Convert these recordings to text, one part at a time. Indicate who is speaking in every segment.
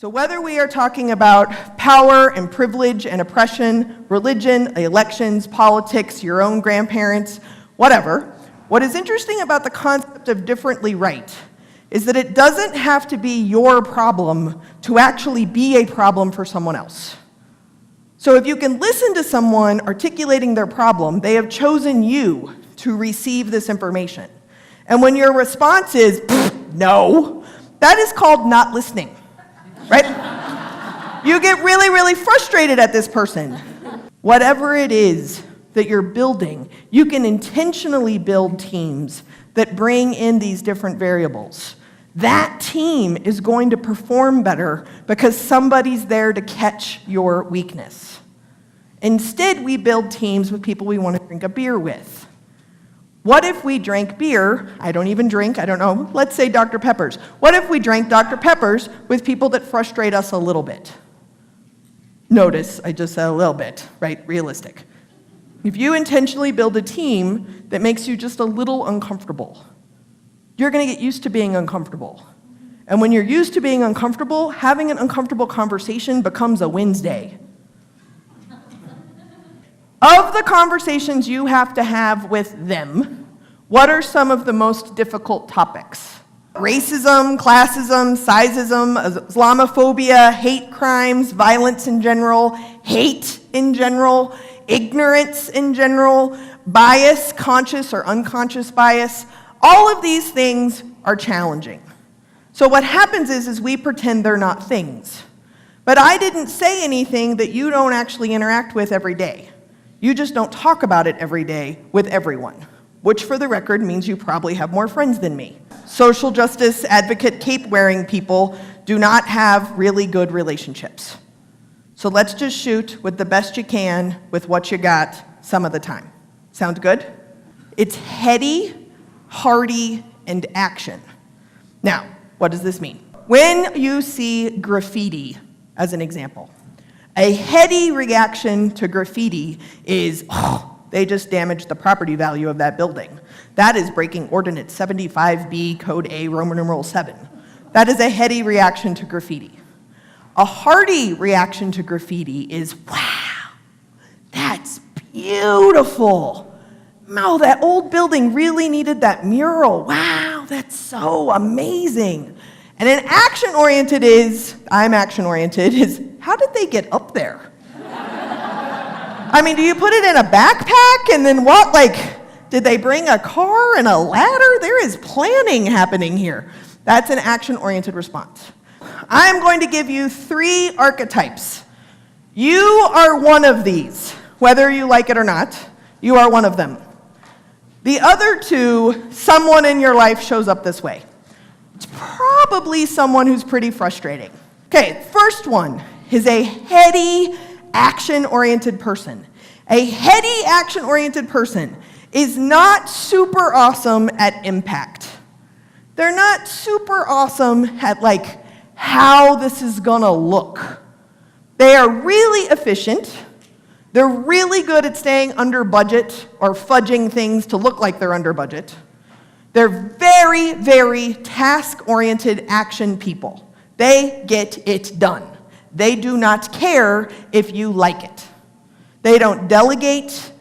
Speaker 1: So whether we are talking about power and privilege and oppression, religion, elections, politics, your own grandparents, whatever, what is interesting about the concept of differently right is that it doesn't have to be your problem to actually be a problem for someone else. So if you can listen to someone articulating their problem, they have chosen you to receive this information. And when your response is, no, that is called not listening. Right? You get really, really frustrated at this person. Whatever it is that you're building, you can intentionally build teams that bring in these different variables. That team is going to perform better because somebody's there to catch your weakness. Instead, we build teams with people we want to drink a beer with. What if we drank beer? I don't even drink, I don't know. Let's say Dr. Pepper's. What if we drank Dr. Pepper's with people that frustrate us a little bit? Notice, I just said a little bit, right? Realistic. If you intentionally build a team that makes you just a little uncomfortable, you're going to get used to being uncomfortable. And when you're used to being uncomfortable, having an uncomfortable conversation becomes a Wednesday. Of the conversations you have to have with them, what are some of the most difficult topics? Racism, classism, sizeism, Islamophobia, hate crimes, violence in general, hate in general, ignorance in general, bias, conscious or unconscious bias. All of these things are challenging. So what happens is we pretend they're not things. But I didn't say anything that you don't actually interact with every day. You just don't talk about it every day with everyone, which for the record means you probably have more friends than me. Social justice advocate cape-wearing people do not have really good relationships. So let's just shoot with the best you can with what you got some of the time. Sound good? It's heady, hearty, and action. Now, what does this mean? When you see graffiti, as an example, a heady reaction to graffiti is, oh, they just damaged the property value of that building. That is breaking Ordinance 75B, Code A, Roman numeral 7. That is a heady reaction to graffiti. A hearty reaction to graffiti is, wow, that's beautiful. Wow, that old building really needed that mural. Wow, that's so amazing. And an action-oriented is, I'm action-oriented, is how did they get up there? I mean, do you put it in a backpack and then what? Like, did they bring a car and a ladder? There is planning happening here. That's an action-oriented response. I'm going to give you 3 archetypes. You are one of these. Whether you like it or not, you are one of them. The other 2, someone in your life shows up this way. It's probably someone who's pretty frustrating. Okay, first one is a heady, action-oriented person. A heady, action-oriented person is not super awesome at impact. They're not super awesome at like how this is gonna look. They are really efficient. They're really good at staying under budget or fudging things to look like they're under budget. They're very, very task-oriented action people. They get it done. They do not care if you like it. They don't delegate.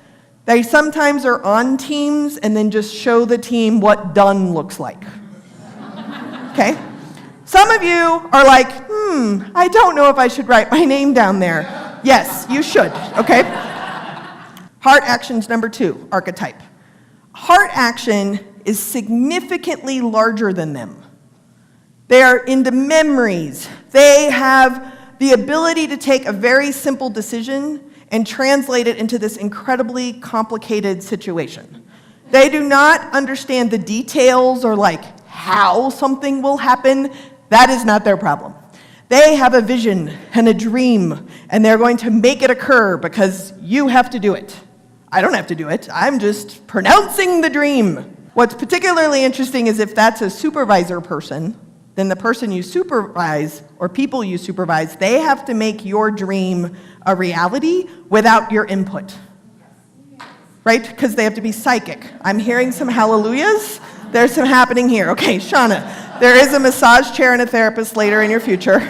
Speaker 1: They sometimes are on teams and then just show the team what done looks like. Okay? Some of you are like, I don't know if I should write my name down there. Yes, you should, okay? HeartAction's number 2 archetype. HeartAction is significantly larger than them. They are into memories. They have the ability to take a very simple decision and translate it into this incredibly complicated situation. They do not understand the details or like how something will happen. That is not their problem. They have a vision and a dream, and they're going to make it occur because you have to do it. I don't have to do it. I'm just pronouncing the dream. What's particularly interesting is if that's a supervisor person, then the person you supervise or people you supervise, they have to make your dream a reality without your input. Right? Because they have to be psychic. I'm hearing some hallelujahs. There's some happening here. Okay, Shauna, there is a massage chair and a therapist later in your future.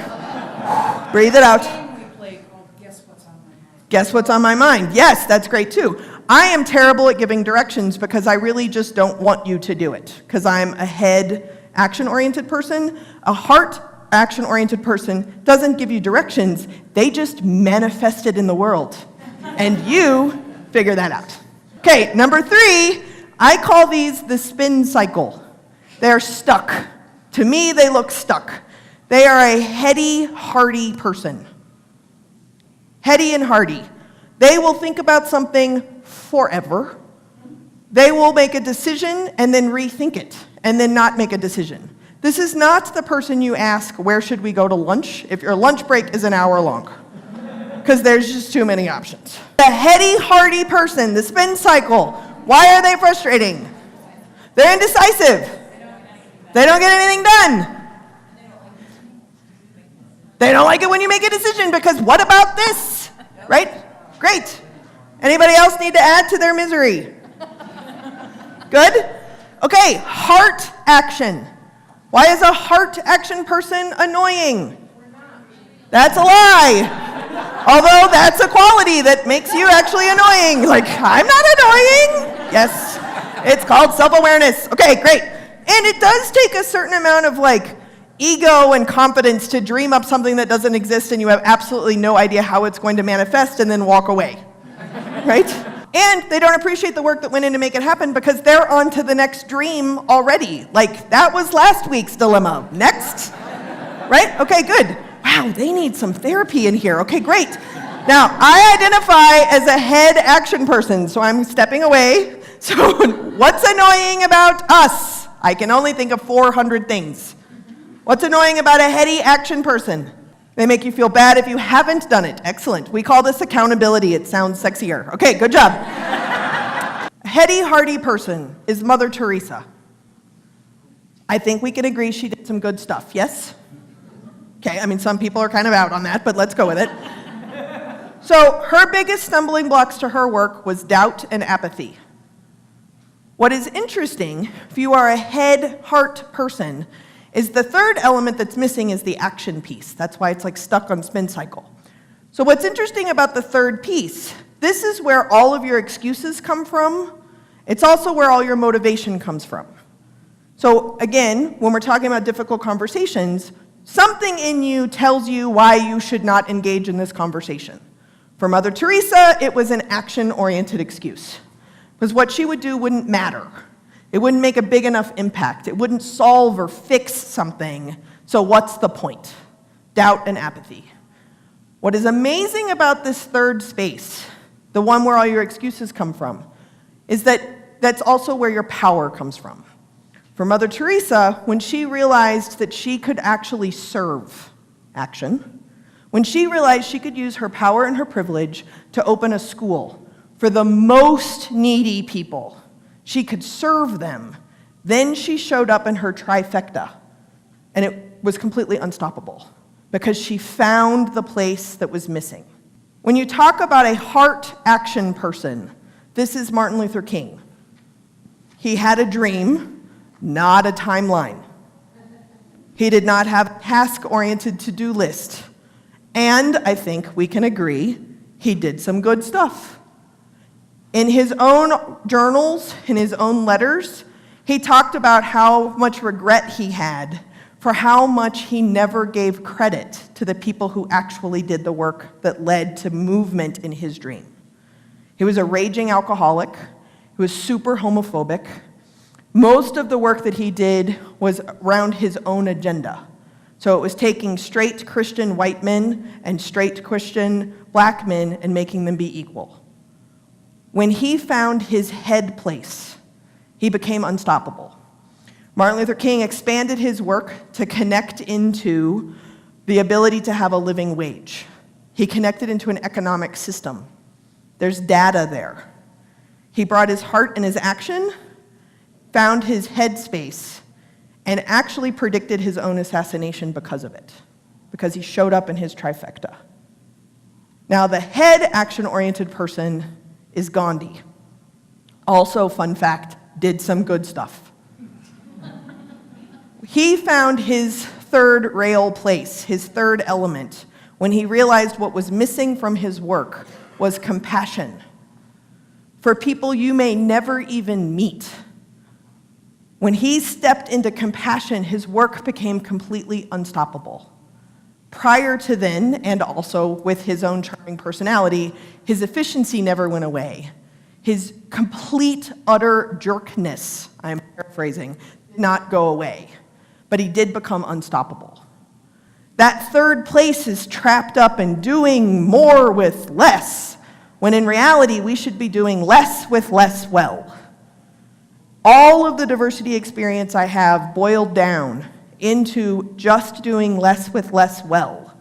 Speaker 1: Breathe it out.
Speaker 2: We play called Guess What's on My Mind.
Speaker 1: Guess what's on my mind? Yes, that's great too. I am terrible at giving directions because I really just don't want you to do it, because I'm a head action-oriented person. A heart action-oriented person doesn't give you directions, they just manifest it in the world. And you figure that out. Okay, number 3, I call these the SpinCycle. They're stuck. To me, they look stuck. They are a heady, hearty person. Heady and hearty. They will think about something forever. They will make a decision and then rethink it, and then not make a decision. This is not the person you ask, where should we go to lunch, if your lunch break is an hour long, because there's just too many options. The heady, hearty person, the SpinCycle, why are they frustrating? They're indecisive. They don't get anything done. They don't like it when you make a decision because what about this? Right? Great. Anybody else need to add to their misery? Good? Okay, heart action. Why is a heart action person annoying? That's a lie. Although that's a quality that makes you actually annoying. Like, I'm not annoying. Yes, it's called self-awareness. Okay, great. And it does take a certain amount of ego and confidence to dream up something that doesn't exist and you have absolutely no idea how it's going to manifest and then walk away, right? And they don't appreciate the work that went in to make it happen because they're on to the next dream already. That was last week's dilemma. Next, right? Okay, good. Wow, they need some therapy in here. Okay, great. Now, I identify as a head action person, so I'm stepping away. So what's annoying about us? I can only think of 400 things. What's annoying about a heady action person? They make you feel bad if you haven't done it. Excellent. We call this accountability. It sounds sexier. Okay, good job. A heady, hearty person is Mother Teresa. I think we can agree she did some good stuff, yes? Okay, some people are kind of out on that, but let's go with it. So her biggest stumbling blocks to her work was doubt and apathy. What is interesting, if you are a head, heart person, is the third element that's missing is the action piece. That's why it's stuck on SpinCycle. So what's interesting about the third piece, this is where all of your excuses come from. It's also where all your motivation comes from. So again, when we're talking about difficult conversations, something in you tells you why you should not engage in this conversation. For Mother Teresa, it was an action-oriented excuse. Because what she would do wouldn't matter. It wouldn't make a big enough impact. It wouldn't solve or fix something. So what's the point? Doubt and apathy. What is amazing about this third space, the one where all your excuses come from, is that that's also where your power comes from. For Mother Teresa, when she realized that she could actually serve action, when she realized she could use her power and her privilege to open a school for the most needy people, she could serve them. Then she showed up in her trifecta, and it was completely unstoppable because she found the place that was missing. When you talk about a heart action person, this is Martin Luther King. He had a dream, not a timeline. He did not have a task-oriented to-do list. And I think we can agree, he did some good stuff. In his own journals, in his own letters, he talked about how much regret he had for how much he never gave credit to the people who actually did the work that led to movement in his dream. He was a raging alcoholic. He was super homophobic. Most of the work that he did was around his own agenda. So it was taking straight Christian white men and straight Christian black men and making them be equal. When he found his head place, he became unstoppable. Martin Luther King expanded his work to connect into the ability to have a living wage. He connected into an economic system. There's data there. He brought his heart and his action, found his head space, and actually predicted his own assassination because of it, because he showed up in his trifecta. Now, the head action-oriented person is Gandhi. Also, fun fact, did some good stuff. He found his third rail place, his third element, when he realized what was missing from his work was compassion for people you may never even meet. When he stepped into compassion, his work became completely unstoppable. Prior to then, and also with his own charming personality, his efficiency never went away. His complete, utter jerkness, I'm paraphrasing, did not go away, but he did become unstoppable. That third place is trapped up in doing more with less, when in reality we should be doing less with less well. All of the diversity experience I have boiled down into just doing less with less well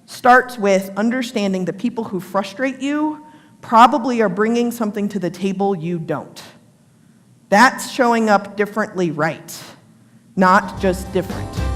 Speaker 1: starts with understanding that people who frustrate you probably are bringing something to the table you don't. That's showing up differently right, not just different.